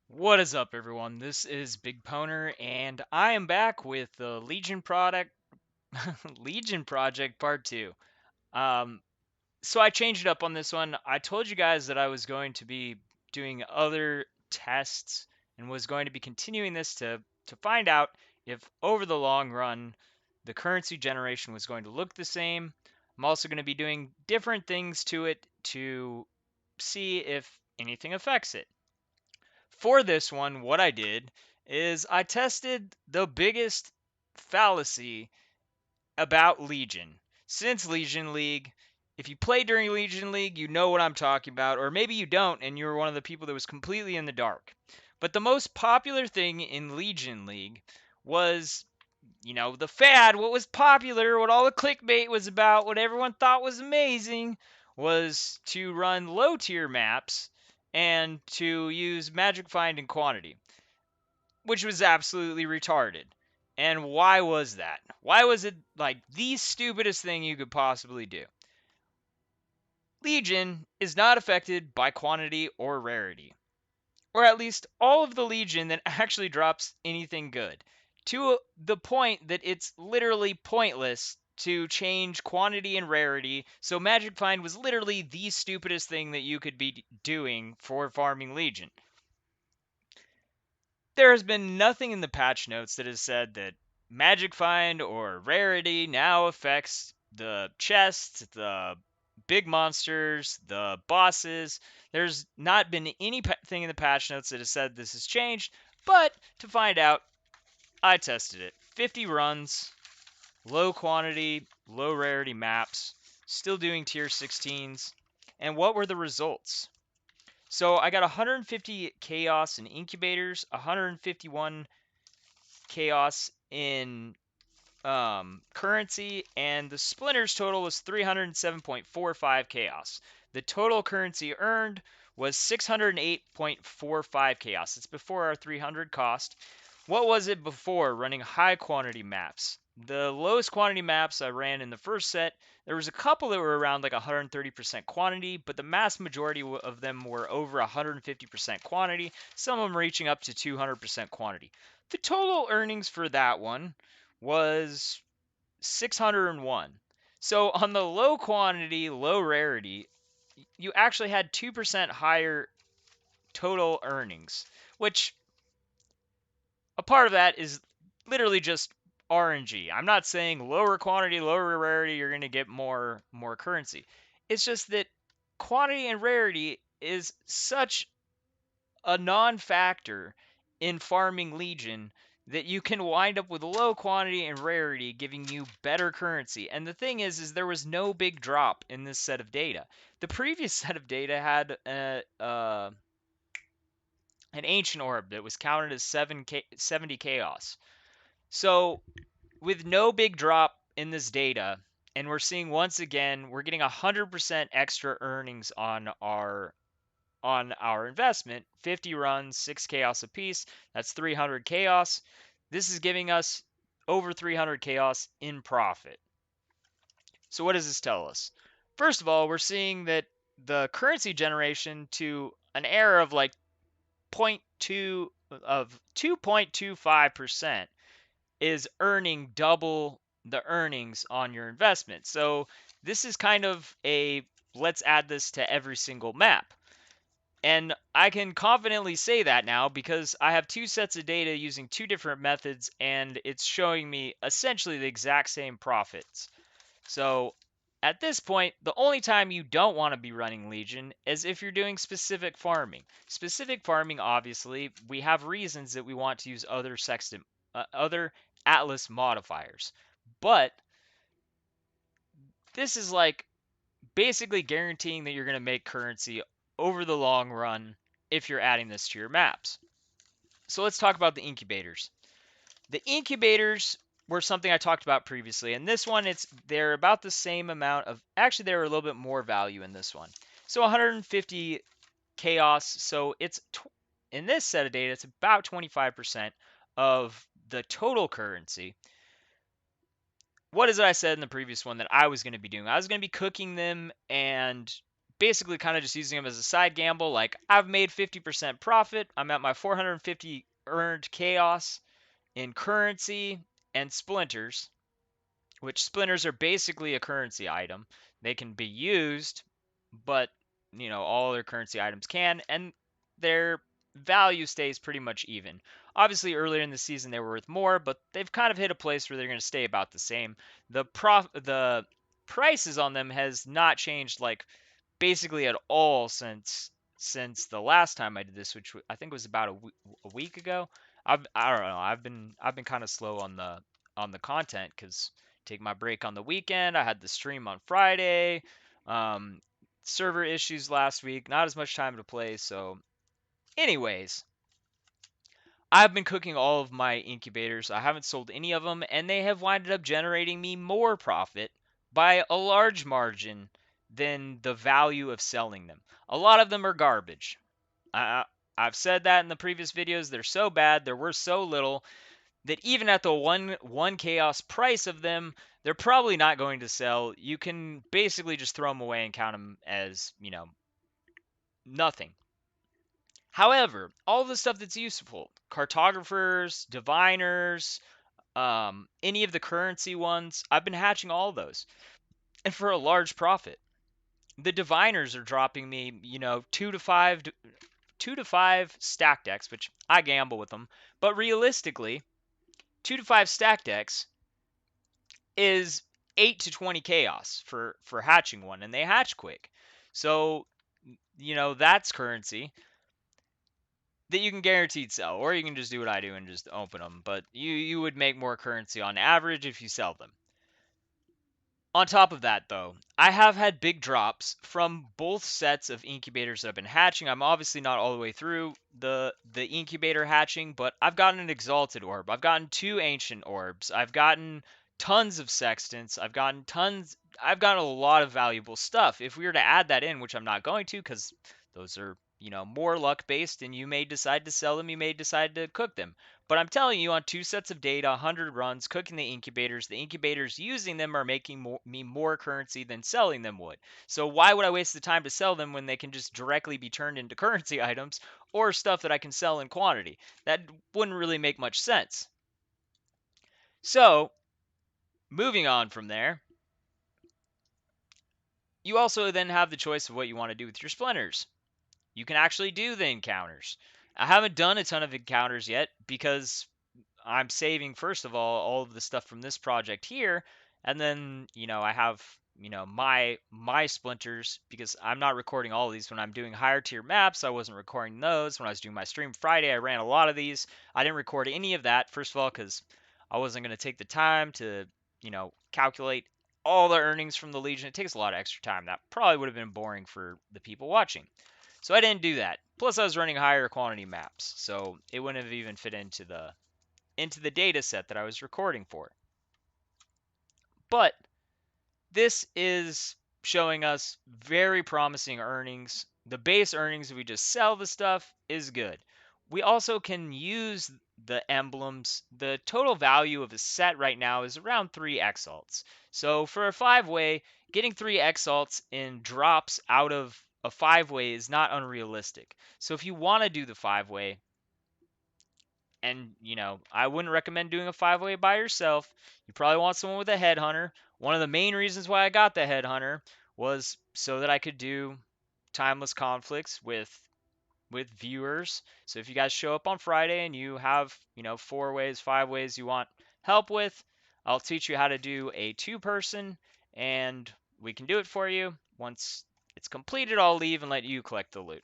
What is up, everyone? This is BigPowner, and I am back with the Legion product, Legion Project Part 2. Um, so I changed it up on this one. I told you guys that I was going to be doing other tests and was going to be continuing this to find out if over the long run the currency generation was going to look the same. I'm also going to be doing different things to it to see if anything affects it. For this one, what I did is I tested the biggest fallacy about Legion. Since Legion League, if you play during Legion League, you know what I'm talking about, or maybe you don't and you're one of the people that was completely in the dark. But the most popular thing in Legion League was, the fad, what was popular, what all the clickbait was about, what everyone thought was amazing, was to run low tier maps and to use magic find and quantity, which was absolutely retarded. And why was that? Why was it like the stupidest thing you could possibly do? Legion is not affected by quantity or rarity, or at least all of the Legion that actually drops anything good, to the point that it's literally pointless to change quantity and rarity. So Magic Find was literally the stupidest thing that you could be doing for farming Legion. There has been nothing in the patch notes that has said that Magic Find or rarity now affects the chests, the big monsters, the bosses. There's not been anything in the patch notes that has said this has changed, but to find out, I tested it. 50 runs, low quantity, low rarity maps, still doing tier 16s. And what were the results? So I got 150 chaos in incubators, 151 chaos in currency, and the splinters total was 307.45 chaos. The total currency earned was 608.45 chaos. It's before our 300 cost. What was it before running high quantity maps? The lowest quantity maps I ran in the first set, there was a couple that were around like 130% quantity, but the mass majority of them were over 150% quantity, some of them reaching up to 200% quantity. The total earnings for that one was 601. So on the low quantity, low rarity, you actually had 2% higher total earnings, which a part of that is literally just RNG. I'm not saying lower quantity, lower rarity, you're going to get more currency. It's just that quantity and rarity is such a non-factor in farming Legion that you can wind up with low quantity and rarity giving you better currency. And the thing is there was no big drop in this set of data. The previous set of data had an ancient orb that was counted as 70 chaos. So with no big drop in this data, and we're seeing once again we're getting 100% extra earnings on our investment. 50 runs, 6 chaos apiece. That's 300 chaos. This is giving us over 300 chaos in profit. So what does this tell us? First of all, we're seeing that the currency generation to an error of like 0.2 of 2.25% is earning double the earnings on your investment. So this is kind of a let's add this to every single map. And I can confidently say that now because I have two sets of data using two different methods and it's showing me essentially the exact same profits. So at this point, the only time you don't want to be running Legion is if you're doing specific farming. Specific farming, obviously, we have reasons that we want to use other sextant, other Atlas modifiers. But this is like basically guaranteeing that you're going to make currency over the long run if you're adding this to your maps. So let's talk about the incubators. The incubators were something I talked about previously, and this one they're about the same amount of actually they were a little bit more value in this one. So 150 chaos, so in this set of data it's about 25% of the total currency. What is it I said in the previous one that I was going to be doing? I was going to be cooking them and basically kind of just using them as a side gamble. Like, I've made 50% profit. I'm at my 450 earned chaos in currency and splinters, which splinters are basically a currency item. They can be used, but all their currency items can, and their value stays pretty much even. Obviously, earlier in the season they were worth more, but they've kind of hit a place where they're going to stay about the same. The prices on them has not changed like basically at all since the last time I did this, which I think was about a week ago. I don't know. I've been kind of slow on the content because take my break on the weekend. I had the stream on Friday. Um, Server issues last week. Not as much time to play. So, anyways, I've been cooking all of my incubators. I haven't sold any of them, and they have winded up generating me more profit by a large margin than the value of selling them. A lot of them are garbage. I've said that in the previous videos. They're so bad, they're worth so little that even at the one chaos price of them, they're probably not going to sell. You can basically just throw them away and count them as nothing. However, all the stuff that's useful, cartographers, diviners, any of the currency ones, I've been hatching all those, and for a large profit. The diviners are dropping me, 2 to 5 stack decks, which I gamble with them. But realistically, 2 to 5 stack decks is 8 to 20 chaos for hatching one, and they hatch quick. So that's currency that you can guaranteed sell, or you can just do what I do and just open them. But you would make more currency on average if you sell them. On top of that, though, I have had big drops from both sets of incubators that I've been hatching. I'm obviously not all the way through the incubator hatching, but I've gotten an exalted orb. I've gotten 2 ancient orbs. I've gotten tons of sextants. I've gotten a lot of valuable stuff. If we were to add that in, which I'm not going to because those are, more luck based, and you may decide to sell them, you may decide to cook them. But I'm telling you, on 2 sets of data, 100 runs, cooking the incubators using them are making me more currency than selling them would. So why would I waste the time to sell them when they can just directly be turned into currency items or stuff that I can sell in quantity? That wouldn't really make much sense. So, moving on from there, you also then have the choice of what you want to do with your splinters. You can actually do the encounters. I haven't done a ton of encounters yet because I'm saving first of all of the stuff from this project here, and then I have my splinters because I'm not recording all of these when I'm doing higher tier maps. I wasn't recording those when I was doing my stream Friday. I ran a lot of these. I didn't record any of that first of all because I wasn't going to take the time to calculate all the earnings from the Legion. It takes a lot of extra time. That probably would have been boring for the people watching. So I didn't do that. Plus I was running higher quantity maps, so it wouldn't have even fit into the data set that I was recording for. But this is showing us very promising earnings. The base earnings, if we just sell the stuff, is good. We also can use the emblems. The total value of a set right now is around 3 exalts. So for a 5-way, getting 3 exalts in drops out of a 5-way is not unrealistic. So if you want to do the 5-way, and I wouldn't recommend doing a 5-way by yourself. You probably want someone with a headhunter. One of the main reasons why I got the headhunter was so that I could do timeless conflicts with viewers. So if you guys show up on Friday and you have 4 ways, 5 ways you want help with, I'll teach you how to do a 2-person, and we can do it for you. Once it's completed, I'll leave and let you collect the loot.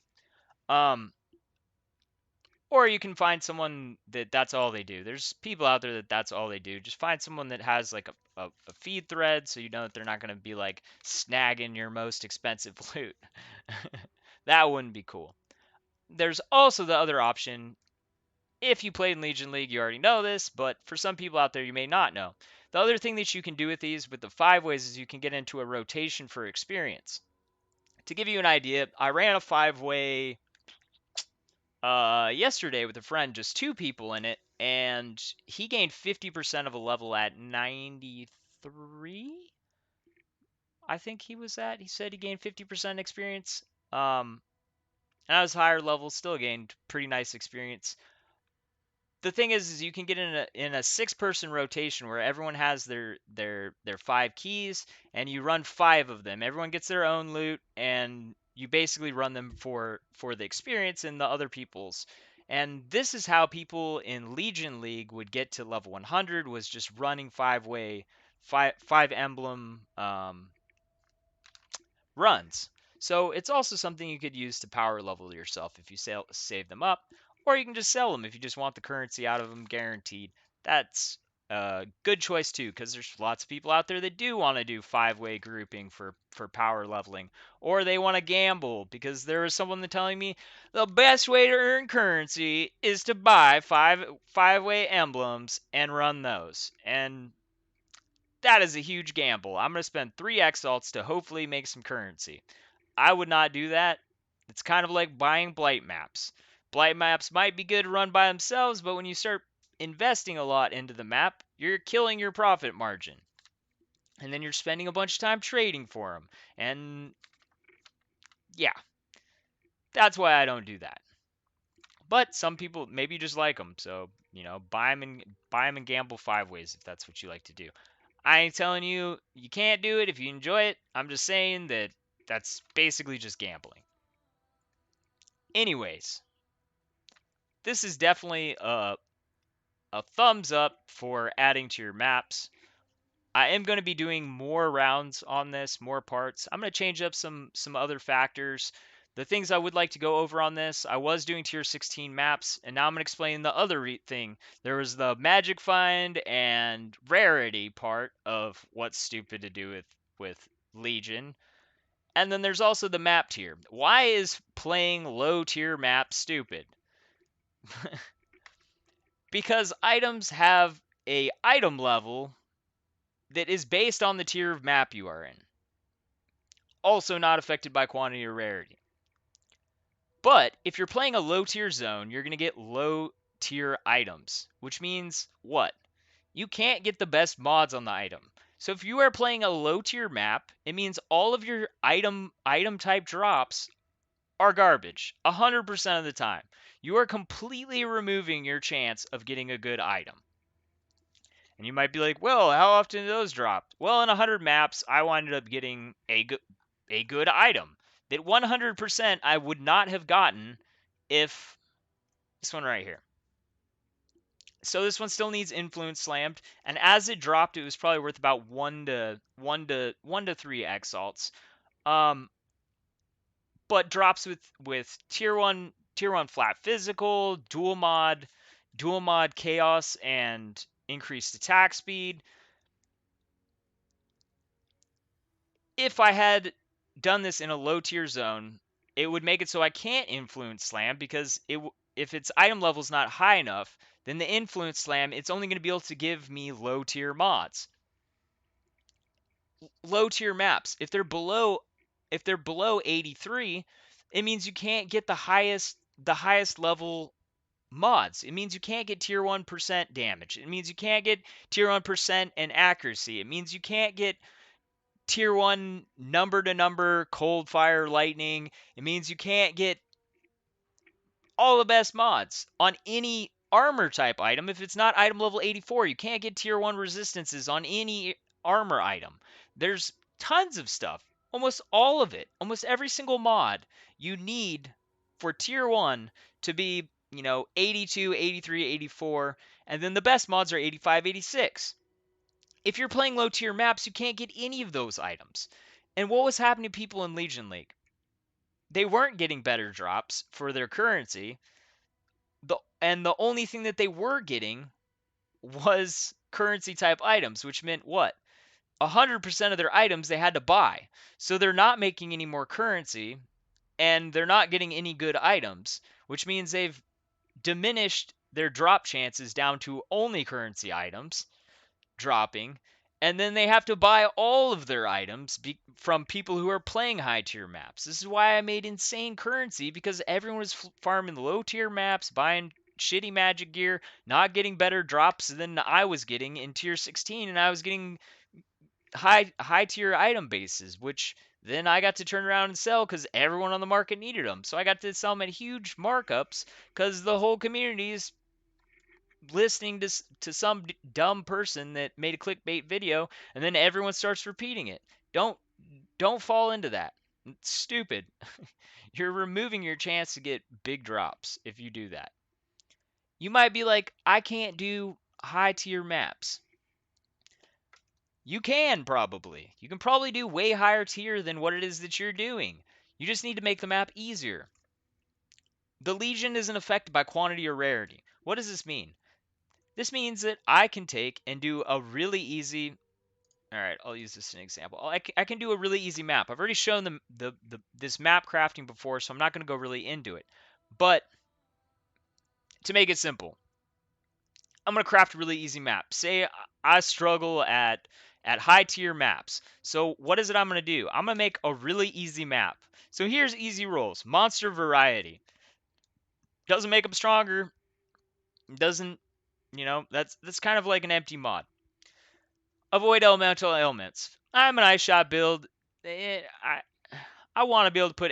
Or you can find someone that's all they do. There's people out there that's all they do. Just find someone that has like a feed thread so you know that they're not going to be like snagging your most expensive loot. That wouldn't be cool. There's also the other option. If you played in Legion League, you already know this, but for some people out there, you may not know. The other thing that you can do with these, with the 5-ways, is you can get into a rotation for experience. To give you an idea, I ran a 5-way yesterday with a friend, just 2 people in it, and he gained 50% of a level at 93. I think he was at. He said he gained 50% experience. Um, and I was higher level, still gained pretty nice experience. The thing is you can get in a 6-person rotation where everyone has their 5 keys, and you run 5 of them. Everyone gets their own loot, and you basically run them for the experience and the other people's. And this is how people in Legion League would get to level 100, was just running 5 emblem runs. So it's also something you could use to power level yourself if you save them up, or you can just sell them if you just want the currency out of them guaranteed. That's a good choice too, because there's lots of people out there that do want to do 5-way grouping for power leveling, or they want to gamble because there was someone telling me the best way to earn currency is to buy 5-way emblems and run those. And that is a huge gamble. I'm going to spend 3 exalts to hopefully make some currency. I would not do that. It's kind of like buying blight maps. Blight maps might be good to run by themselves, but when you start investing a lot into the map, you're killing your profit margin. And then you're spending a bunch of time trading for them. And yeah, that's why I don't do that. But some people maybe just like them, so buy them and gamble 5 ways if that's what you like to do. I ain't telling you you can't do it if you enjoy it. I'm just saying that that's basically just gambling. Anyways, this is definitely a thumbs up for adding to your maps. I am going to be doing more rounds on this, more parts. I'm going to change up some other factors. The things I would like to go over on this, I was doing tier 16 maps, and now I'm going to explain the other thing. There was the magic find and rarity part of what's stupid to do with Legion. And then there's also the map tier. Why is playing low tier maps stupid? Because items have a item level that is based on the tier of map you are in. Also not affected by quantity or rarity. But if you're playing a low tier zone, you're going to get low tier items, which means what? You can't get the best mods on the item. So if you are playing a low tier map, it means all of your item type drops are garbage 100% of the time. You are completely removing your chance of getting a good item. And you might be like, well, how often do those drop? Well, in 100 maps, I winded up getting a good item that 100% I would not have gotten if this one right here. So this one still needs influence slammed, and as it dropped, it was probably worth about 1 to 3 exalts. Um, but drops with tier 1 flat physical, dual mod chaos, and increased attack speed. If I had done this in a low tier zone, it would make it so I can't influence slam, because if its item level is not high enough, then the influence slam, it's only going to be able to give me low tier mods. Low tier maps, if they're below 83, it means you can't get the highest level mods. It means you can't get tier 1% damage. It means you can't get tier 1% and accuracy. It means you can't get tier 1 number to number cold fire lightning. It means you can't get all the best mods on any armor type item. If it's not item level 84, you can't get tier 1 resistances on any armor item. There's tons of stuff. Almost all of it. Almost every single mod you need for tier 1 to be, 82, 83, 84, and then the best mods are 85, 86. If you're playing low tier maps, you can't get any of those items. And what was happening to people in Legion League? They weren't getting better drops for their currency. And the only thing that they were getting was currency type items, which meant what? 100% of their items they had to buy. So they're not making any more currency, and they're not getting any good items, which means they've diminished their drop chances down to only currency items dropping, and then they have to buy all of their items from people who are playing high tier maps. This is why I made insane currency, because everyone was farming low tier maps, buying shitty magic gear, not getting better drops than I was getting in tier 16, and I was getting high tier item bases, which then I got to turn around and sell because everyone on the market needed them. So I got to sell them at huge markups because the whole community is listening to some dumb person that made a clickbait video, and then everyone starts repeating it. Don't don't fall into that. It's stupid. You're removing your chance to get big drops if you do that. You might be like, I can't do high tier maps. You can probably. You can probably do way higher tier than what it is that you're doing. You just need to make the map easier. The Legion isn't affected by quantity or rarity. What does this mean? This means that I can take and do a really easy. All right, I'll use this as an example. I can do a really easy map. I've already shown this map crafting before, so I'm not going to go really into it. But to make it simple, I'm going to craft a really easy map. Say I struggle at high tier maps. So what is it I'm going to do? I'm going to make a really easy map. So here's easy rules. Monster variety. Doesn't make them stronger. Doesn't, that's kind of like an empty mod. Avoid elemental ailments. I'm an ice shot build. I want to be able to put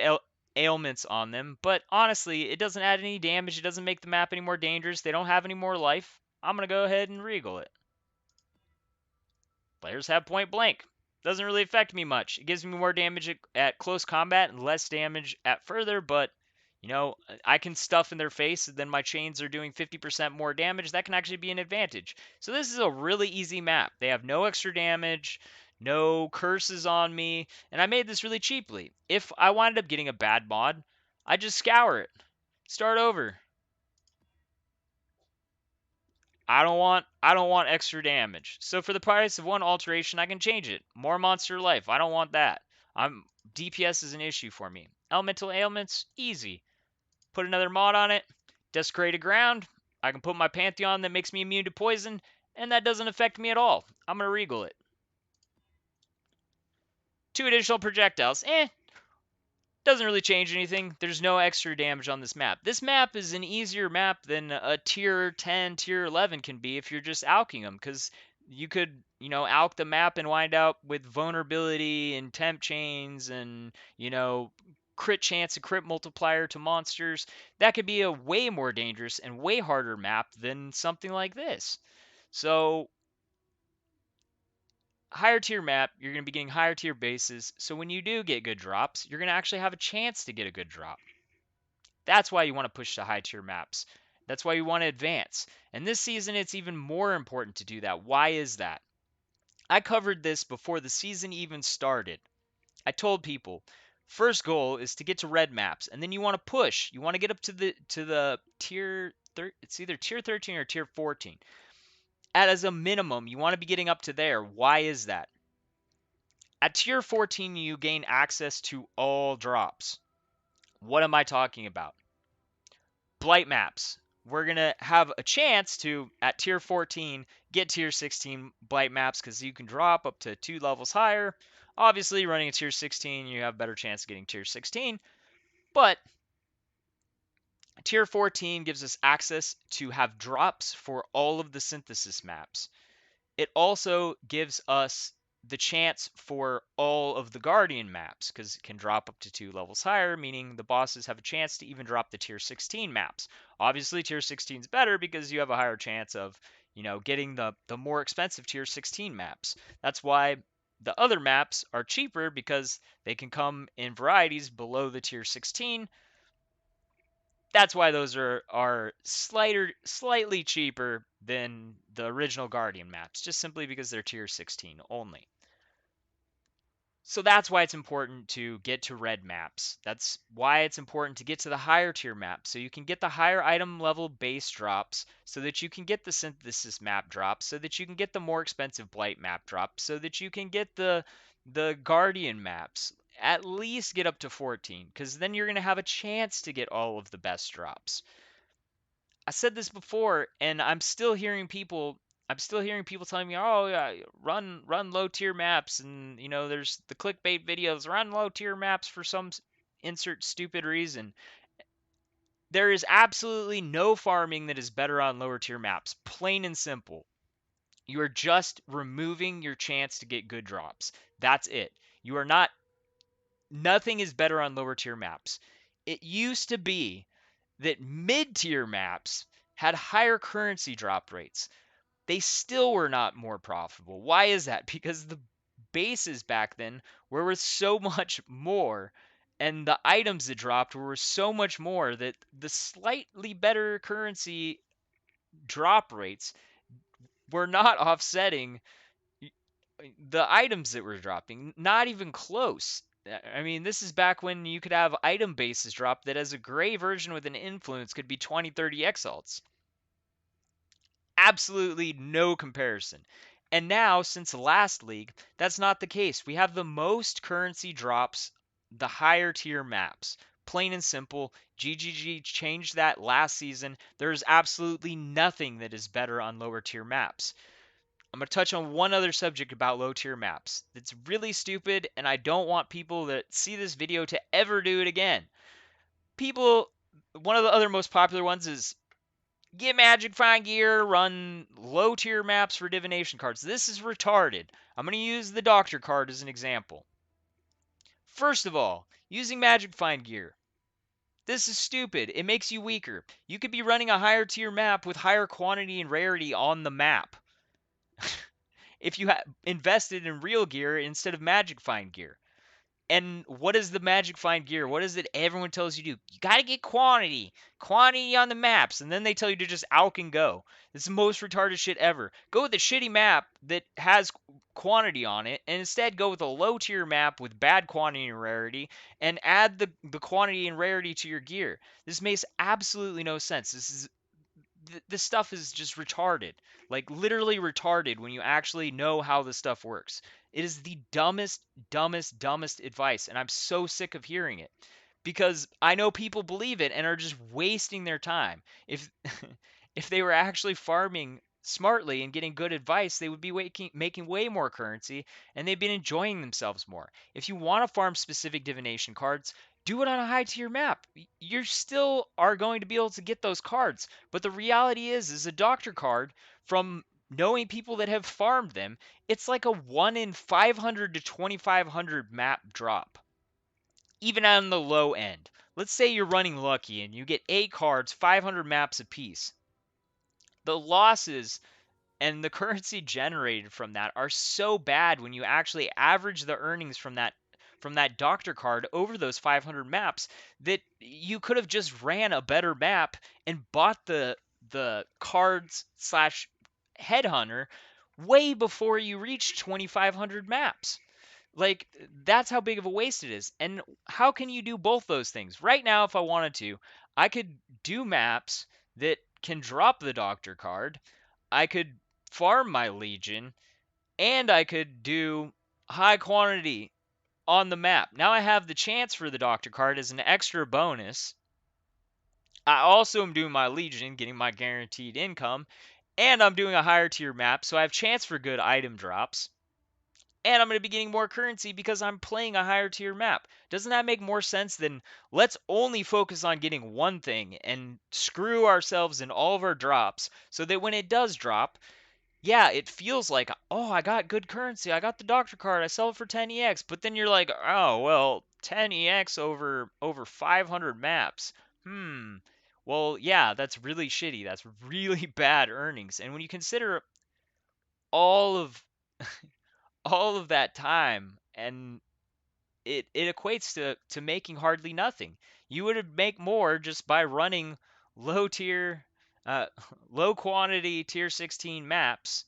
ailments on them, but honestly, it doesn't add any damage. It doesn't make the map any more dangerous. They don't have any more life. I'm going to go ahead and regal it. Players have point blank. Doesn't really affect me much. It gives me more damage at close combat and less damage at further, but I can stuff in their face, and then my chains are doing 50% more damage. That can actually be an advantage. So this is a really easy map. They have no extra damage, no curses on me, and I made this really cheaply. If I wind up getting a bad mod, I just scour it. Start over. I don't want extra damage. So for the price of one alteration, I can change it. More monster life. I don't want that. I'm DPS is an issue for me. Elemental ailments, easy. Put another mod on it. Desecrated ground. I can put my Pantheon that makes me immune to poison, and that doesn't affect me at all. I'm gonna regal it. 2 additional projectiles. Doesn't really change anything. There's no extra damage on this map. This map is an easier map than a tier 10, tier 11 can be if you're just alking them, because you could, alk the map and wind up with vulnerability and temp chains and, crit chance and crit multiplier to monsters. That could be a way more dangerous and way harder map than something like this. So higher tier map, you're going to be getting higher tier bases. So when you do get good drops, you're going to actually have a chance to get a good drop. That's why you want to push to high tier maps. That's why you want to advance. And this season, it's even more important to do that. Why is that? I covered this before the season even started. I told people, first goal is to get to red maps, and then you want to push. You want to get up to the tier it's either tier 13 or tier 14. As a minimum, you want to be getting up to there. Why is that? At tier 14, you gain access to all drops. What am I talking about? Blight maps. We're going to have a chance to, at tier 14, get tier 16 blight maps because you can drop up to 2 levels higher. Obviously, running a tier 16, you have a better chance of getting tier 16. But tier 14 gives us access to have drops for all of the synthesis maps. It also gives us the chance for all of the Guardian maps, because it can drop up to 2 levels higher, meaning the bosses have a chance to even drop the tier 16 maps. Obviously, tier 16 is better because you have a higher chance of, getting the more expensive tier 16 maps. That's why the other maps are cheaper, because they can come in varieties below the tier 16. That's why those are slightly cheaper than the original Guardian maps, just simply because they're tier 16 only. So that's why it's important to get to red maps. That's why it's important to get to the higher tier maps, so you can get the higher item level base drops, so that you can get the synthesis map drops, so that you can get the more expensive blight map drops, so that you can get the Guardian maps. At least get up to 14, because then you're going to have a chance to get all of the best drops. I said this before, and I'm still hearing people telling me, "Oh yeah, run low tier maps," and there's the clickbait videos, run low tier maps for some insert stupid reason. There is absolutely no farming that is better on lower tier maps, plain and simple. You are just removing your chance to get good drops. That's it. You are not, nothing is better on lower tier maps. It used to be that mid tier maps had higher currency drop rates. They still were not more profitable. Why is that? Because the bases back then were worth so much more, and the items that dropped were worth so much more that the slightly better currency drop rates were not offsetting the items that were dropping. Not even close. I mean, this is back when you could have item bases drop that as a gray version with an influence could be 20, 30 exalts. Absolutely no comparison. And now, since the last league, that's not the case. We have the most currency drops, the higher tier maps. Plain and simple, GGG changed that last season. There's absolutely nothing that is better on lower tier maps. I'm going to touch on one other subject about low tier maps. It's really stupid, and I don't want people that see this video to ever do it again. People, one of the other most popular ones is get Magic Find Gear, run low tier maps for Divination cards. This is retarded. I'm going to use the Doctor card as an example. First of all, using Magic Find Gear. This is stupid. It makes you weaker. You could be running a higher tier map with higher quantity and rarity on the map if you invested in real gear instead of Magic Find Gear. And what is the Magic Find Gear? What is it everyone tells you to do? You got to get quantity on the maps, and then they tell you to just alch and go. It's the most retarded shit ever. Go with a shitty map that has quantity on it, and instead go with a low tier map with bad quantity and rarity, and add the quantity and rarity to your gear. This makes absolutely no sense. This stuff is just retarded. Like literally retarded when you actually know how this stuff works. It is the dumbest advice, and I'm so sick of hearing it because I know people believe it and are just wasting their time. If if they were actually farming smartly and getting good advice, they would be making way more currency and they'd be enjoying themselves more. If you want to farm specific divination cards, do it on a high tier map. You still are going to be able to get those cards, but the reality is a doctor card from knowing people that have farmed them, it's like a 1 in 500 to 2500 map drop. Even on the low end. Let's say you're running lucky and you get 8 cards, 500 maps apiece. The losses and the currency generated from that are so bad when you actually average the earnings from that doctor card over those 500 maps that you could have just ran a better map and bought the cards slash headhunter way before you reached 2500 maps. Like, that's how big of a waste it is. And how can you do both those things? Right now, if I wanted to, I could do maps that can drop the doctor card. I could farm my Legion, and I could do high quantity on the map. Now I have the chance for the Doctor card as an extra bonus. I also am doing my Legion, getting my guaranteed income, and I'm doing a higher tier map, so I have chance for good item drops. And I'm going to be getting more currency because I'm playing a higher tier map. Doesn't that make more sense than let's only focus on getting one thing and screw ourselves in all of our drops so that when it does drop, yeah, it feels like, oh, I got good currency. I got the doctor card. I sell it for 10 EX. But then you're like, oh, well, 10 EX over 500 maps. Hmm. Well, yeah, that's really shitty. That's really bad earnings. And when you consider all of all of that time and it equates to making hardly nothing. You would make more just by running low tier uh, low quantity tier 16 maps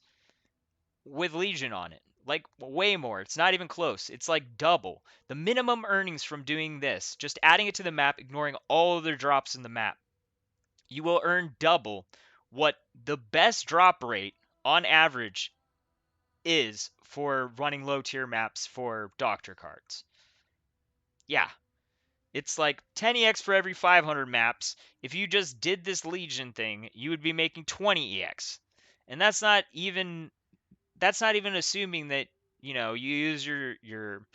with Legion on it. Like way more. It's not even close. It's like double. The minimum earnings from doing this, just adding it to the map, ignoring all other drops in the map, you will earn double what the best drop rate on average is for running low tier maps for doctor cards. Yeah, it's like 10 EX for every 500 maps. If you just did this Legion thing, you would be making 20 EX. And that's not even assuming that you use your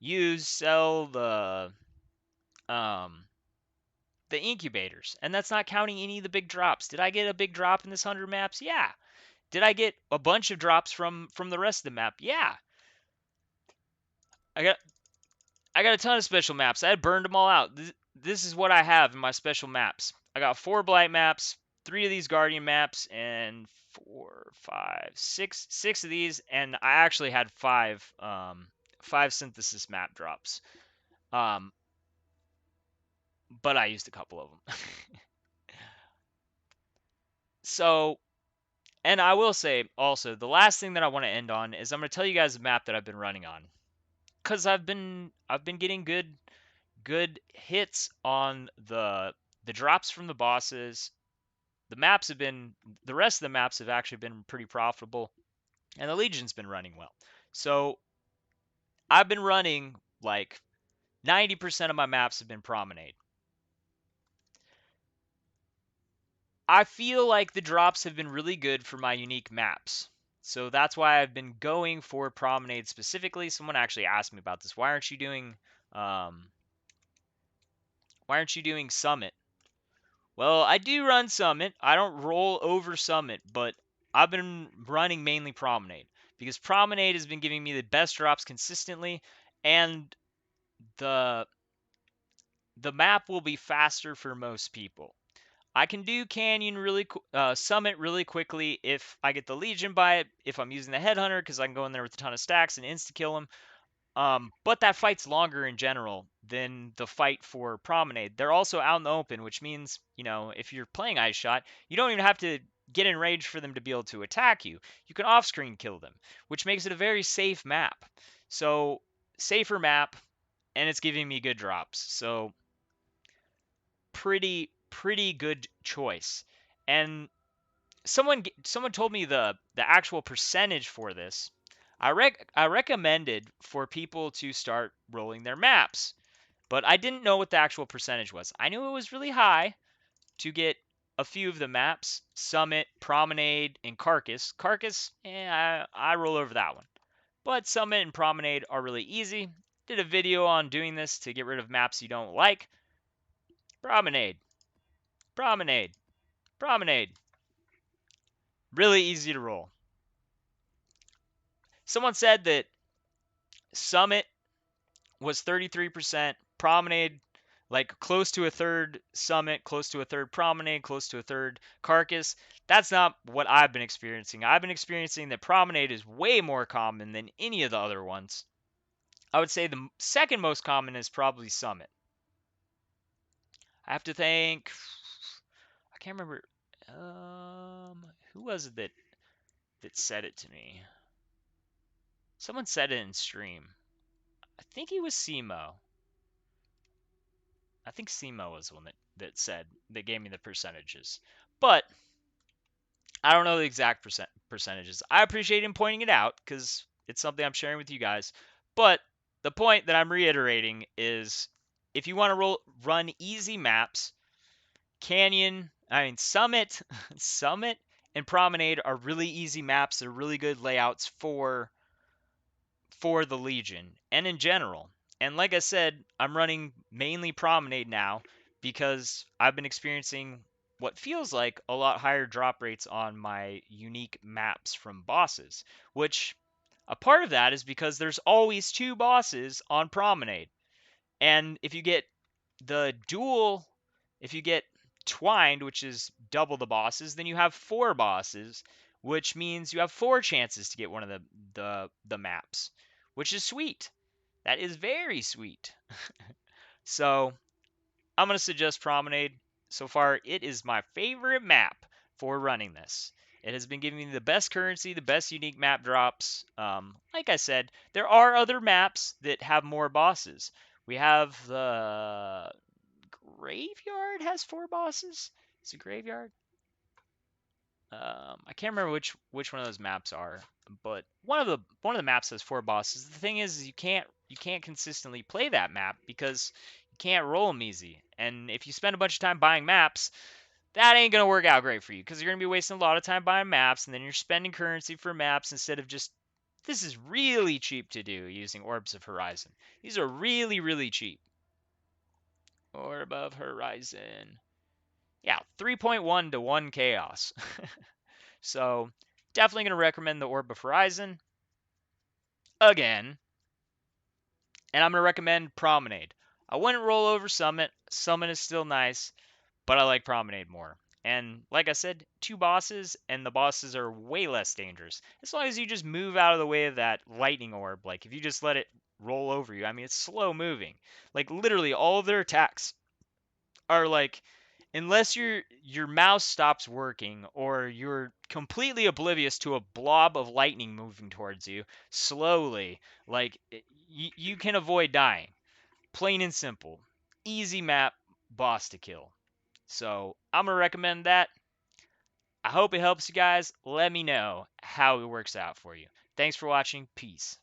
use sell um the incubators, and that's not counting any of the big drops. Did I get a big drop in this 100 maps? Yeah. Did I get a bunch of drops from the rest of the map? Yeah. I got I got a ton of special maps. I had burned them all out. This is what I have in my special maps. I got 4 blight maps, 3 of these guardian maps, and 4, 5, 6 of these, and I actually had 5 synthesis map drops. Um, but I used a couple of them. So, and I will say also, the last thing that I want to end on is I'm going to tell you guys the map that I've been running on, cuz I've been getting good hits on the drops from the bosses. The rest of the maps have actually been pretty profitable, and the Legion's been running well. So I've been running like 90% of my maps have been Promenade. I feel like the drops have been really good for my unique maps. So that's why I've been going for Promenade specifically. Someone actually asked me about this. Um, why aren't you doing Summit? Well, I do run Summit. I don't roll over Summit, but I've been running mainly Promenade because Promenade has been giving me the best drops consistently, and the the map will be faster for most people. I can do Summit really quickly if I get the Legion by it, if I'm using the Headhunter, because I can go in there with a ton of stacks and insta kill them. But that fight's longer in general than the fight for Promenade. They're also out in the open, which means, if you're playing Ice Shot, you don't even have to get in range for them to be able to attack you. You can off-screen kill them, which makes it a very safe map. So, safer map, and it's giving me good drops. So, pretty good choice. And someone told me the actual percentage for this. I recommended for people to start rolling their maps, but I didn't know what the actual percentage was. I knew it was really high to get a few of the maps: Summit, Promenade, and Carcass. Carcass, I roll over that one. But Summit and Promenade are really easy. Did a video on doing this to get rid of maps you don't like. Promenade, Promenade, Promenade. Really easy to roll. Someone said that Summit was 33%, Promenade like close to a third, Summit close to a third, Promenade close to a third, Carcass. That's not what I've been experiencing. I've been experiencing that Promenade is way more common than any of the other ones. I would say the second most common is probably Summit. I have to think. I can't remember. Who was it that said it to me? Someone said it in stream. I think he was Simo. I think Simo was the one that gave me the percentages. But I don't know the exact percentages. I appreciate him pointing it out because it's something I'm sharing with you guys. But the point that I'm reiterating is if you want to run easy maps, Summit, Summit and Promenade are really easy maps. They're really good layouts for the Legion and in general. And like I said, I'm running mainly Promenade now because I've been experiencing what feels like a lot higher drop rates on my unique maps from bosses, which a part of that is because there's always 2 bosses on Promenade. And the dual, if you get twined, which is double the bosses, then you have 4 bosses, which means you have 4 chances to get one of the maps, which is sweet. That is very sweet. So I'm going to suggest Promenade. So far, it is my favorite map for running this. It has been giving me the best currency, the best unique map drops. Like I said, there are other maps that have more bosses. We have the Graveyard has 4 bosses. Is it Graveyard? I can't remember which one of those maps are, but one of the maps has 4 bosses. The thing is you can't consistently play that map because you can't roll them easy. And if you spend a bunch of time buying maps, that ain't gonna work out great for you because you're gonna be wasting a lot of time buying maps, and then you're spending currency for maps instead of just. This is really cheap to do using Orbs of Horizon. These are really, really cheap. Orb of Horizon. Yeah, 3.1 to 1 chaos. So Definitely going to recommend the Orb of Horizon again. And I'm going to recommend Promenade. I wouldn't roll over Summit. Summit is still nice, but I like Promenade more. And like I said, 2 bosses, and the bosses are way less dangerous. As long as you just move out of the way of that lightning orb. Like, if you just let it roll over you, I mean, it's slow moving. Like, literally, all of their attacks are like, unless your mouse stops working or you're completely oblivious to a blob of lightning moving towards you slowly, like, you can avoid dying. Plain and simple. Easy map, boss to kill. So I'm going to recommend that. I hope it helps you guys. Let me know how it works out for you. Thanks for watching. Peace.